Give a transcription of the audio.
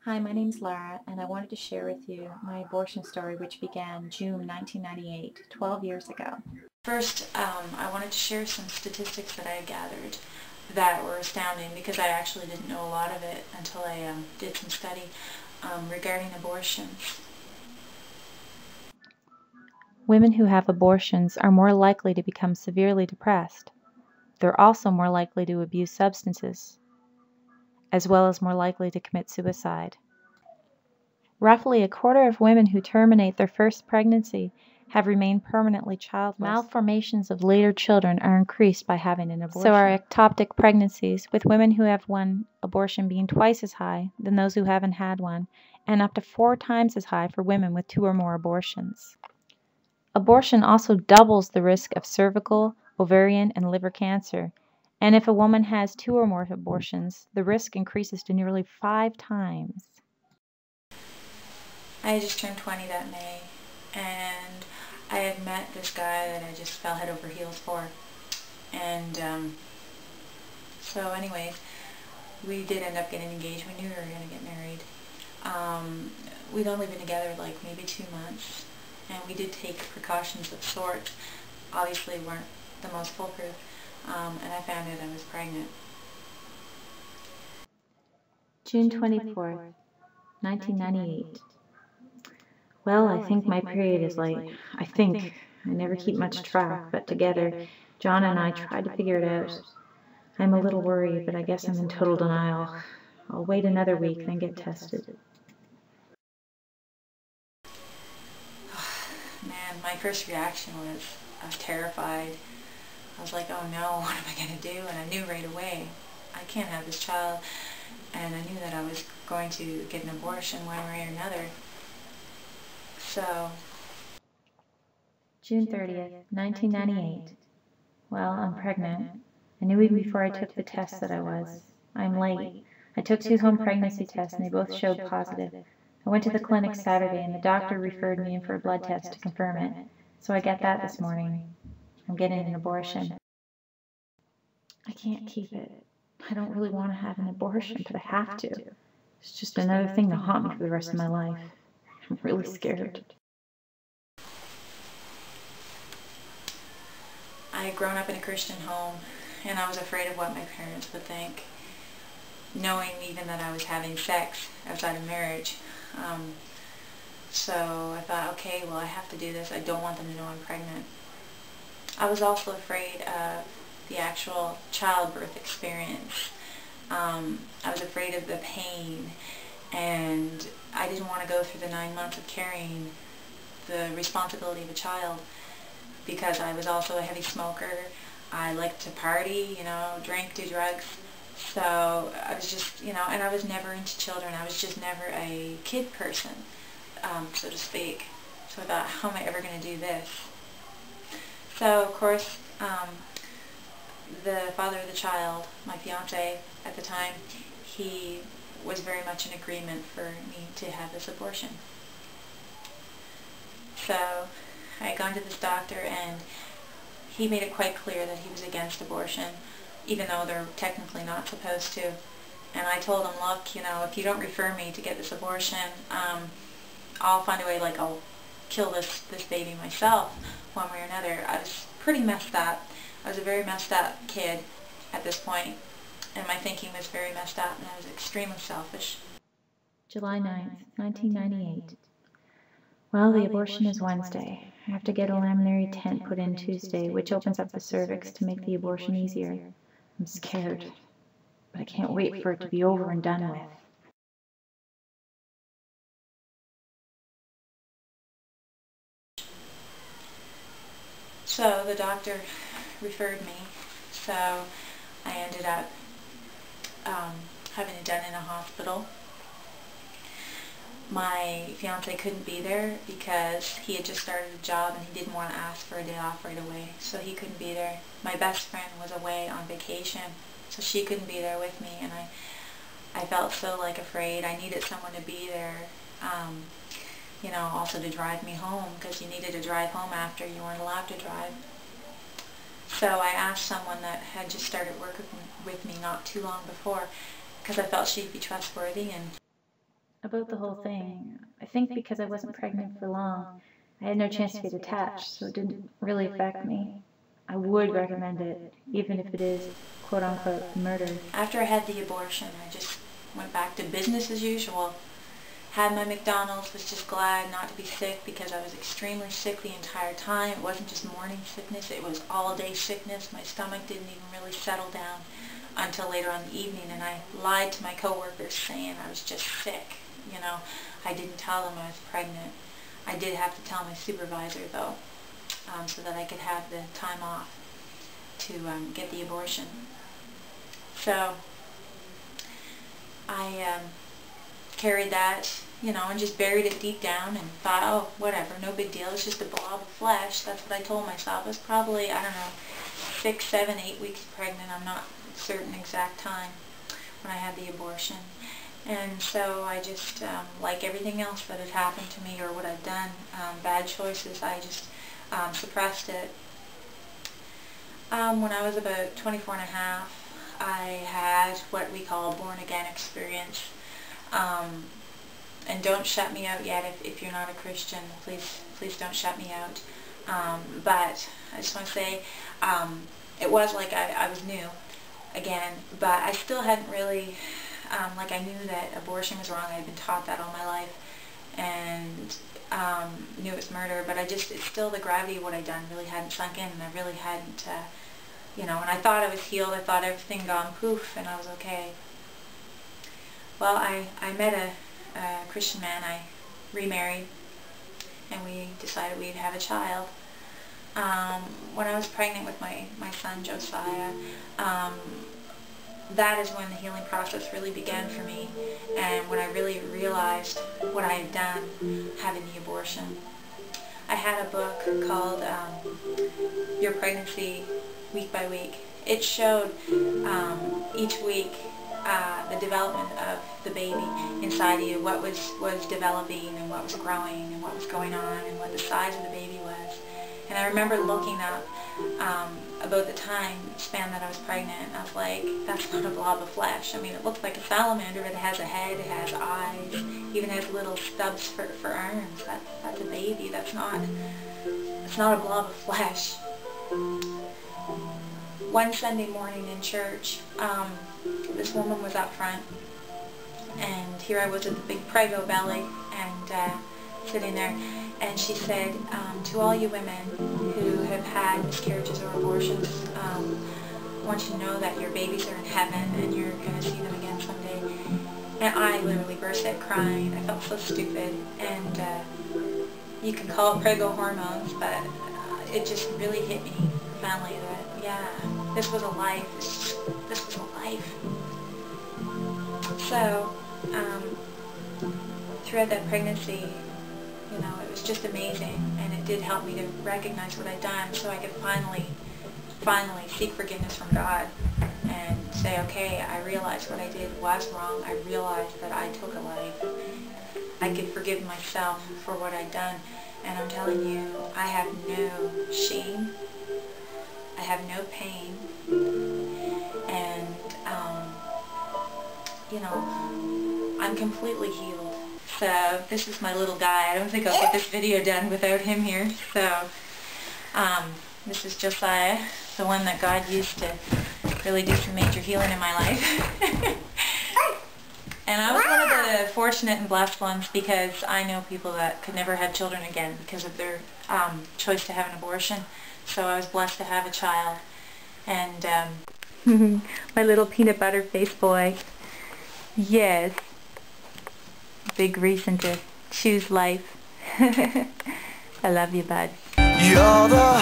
Hi, my name's Laura, and I wanted to share with you my abortion story, which began June 1998, 12 years ago. First, I wanted to share some statistics that I gathered that were astounding because I actually didn't know a lot of it until I did some study regarding abortions. Women who have abortions are more likely to become severely depressed. They're also more likely to abuse substances, as well as more likely to commit suicide. Roughly a quarter of women who terminate their first pregnancy have remained permanently childless. Malformations of later children are increased by having an abortion. So are ectopic pregnancies, with women who have one abortion being twice as high than those who haven't had one, and up to 4 times as high for women with 2 or more abortions. Abortion also doubles the risk of cervical, ovarian, and liver cancer, and if a woman has 2 or more abortions, the risk increases to nearly 5 times. I just turned 20 that May, and I had met this guy that I just fell head over heels for. And so anyway, we did end up getting engaged. We knew we were going to get married. We'd only been together like maybe 2 months, and we did take precautions of sorts. Obviously weren't the most foolproof, and I found out I was pregnant. June 24th, 1998. Well, I think my period is late. I never keep much track, but together, John and I tried to figure it out. I'm a little worried, but I guess I'm in total denial. I'll wait another week, then get tested. Man, my first reaction was, I was terrified. I was like, oh no, what am I going to do? And I knew right away, I can't have this child. And I knew that I was going to get an abortion one way or another. So, June 30th, 1998. Well, I'm pregnant. I knew even before I took the test that I was. I'm late. I took 2 home pregnancy tests and they both showed positive. I went to the clinic Saturday and the doctor referred me in for a blood test to confirm it. So I get that this morning. I'm getting an abortion. I can't keep it. I don't really want to have an abortion, but I have to. It's just another thing to haunt me for the rest of my life. I'm really scared. I had grown up in a Christian home, and I was afraid of what my parents would think, knowing even that I was having sex outside of marriage. So I thought, okay, well, I have to do this. I don't want them to know I'm pregnant. I was also afraid of the actual childbirth experience. I was afraid of the pain, and I didn't want to go through the 9 months of carrying the responsibility of a child, because I was also a heavy smoker. I liked to party, drink, do drugs. So I was just, and I was never into children. I was just never a kid person, so to speak. So I thought, how am I ever going to do this? So, of course, the father of the child, my fiance at the time, he was very much in agreement for me to have this abortion. So I had gone to this doctor, and he made it quite clear that he was against abortion, even though they're technically not supposed to. And I told him, look, if you don't refer me to get this abortion, I'll find a way, I'll kill this baby myself, one way or another. I was pretty messed up. I was a very messed up kid at this point, and my thinking was very messed up, and I was extremely selfish. July 9th, 1998. Well, the abortion is Wednesday. I have to get a laminary tent put in Tuesday, which opens up the cervix to make the abortion easier. I'm scared, but I can't wait for it to be over and done with. So the doctor referred me, so I ended up having it done in a hospital. My fiance couldn't be there because he had just started a job and he didn't want to ask for a day off right away, so he couldn't be there. My best friend was away on vacation, so she couldn't be there with me, and I felt so afraid. I needed someone to be there, also to drive me home, because you needed to drive home after you weren't allowed to drive. So I asked someone that had just started working with me not too long before, because I felt she'd be trustworthy. And About the whole thing, I think because I wasn't pregnant for long, I had no chance to get attached, so it didn't really affect me. I would recommend it, even if it is quote-unquote murder. After I had the abortion, I just went back to business as usual. Had my McDonald's, was just glad not to be sick because I was extremely sick the entire time. It wasn't just morning sickness, it was all-day sickness. My stomach didn't even really settle down until later on in the evening, and I lied to my coworkers saying I was just sick. You know, I didn't tell them I was pregnant. I did have to tell my supervisor, though, so that I could have the time off to get the abortion. So I carried that, you know, and just buried it deep down and thought, oh, whatever, no big deal. It's just a blob of flesh. That's what I told myself. I was probably, I don't know, 6, 7, 8 weeks pregnant. I'm not certain exact time when I had the abortion. And so I just, like everything else that had happened to me or what I'd done, bad choices, I just suppressed it. When I was about 24 and a half, I had what we call a born-again experience. And don't shut me out yet if you're not a Christian. Please don't shut me out. But I just want to say, it was like I was new again, but I still hadn't really, like I knew that abortion was wrong. I had been taught that all my life, and knew it was murder, but it's still the gravity of what I'd done really hadn't sunk in, and I really hadn't, you know, and I thought I was healed. I thought everything gone poof, and I was okay. Well, I met a Christian man. I remarried, and we decided we'd have a child. When I was pregnant with my son Josiah, that is when the healing process really began for me, and when I really realized what I had done having the abortion. I had a book called Your Pregnancy Week by Week. It showed each week the development of the baby inside you, what was developing and what was growing and what was going on and what the size of the baby was. And I remember looking up about the time span that I was pregnant, and I was like, that's not a blob of flesh. I mean, it looks like a salamander, but it has a head, it has eyes, even has little stubs for arms. That's a baby. That's not a blob of flesh. One Sunday morning in church, this woman was up front, and here I was with the big prego belly, and sitting there, and she said, to all you women who have had miscarriages or abortions, I want you to know that your babies are in heaven and you're going to see them again someday. And I literally burst out crying. I felt so stupid, and you can call it prego hormones, but it just really hit me profoundly that, yeah, this was a life. This was a life. So, throughout that pregnancy, you know, it was just amazing, and it did help me to recognize what I'd done, so I could finally seek forgiveness from God and say, okay, I realized what I did was wrong. I realized that I took a life. I could forgive myself for what I'd done, and I'm telling you, I have no shame. I have no pain, and you know, I'm completely healed. So this is my little guy. I don't think I'll get this video done without him here. So this is Josiah, the one that God used to really do some major healing in my life. And I was one of the fortunate and blessed ones, because I know people that could never have children again because of their choice to have an abortion. So I was blessed to have a child. And my little peanut butter face boy. Yes. Big reason to choose life. I love you, bud. You're the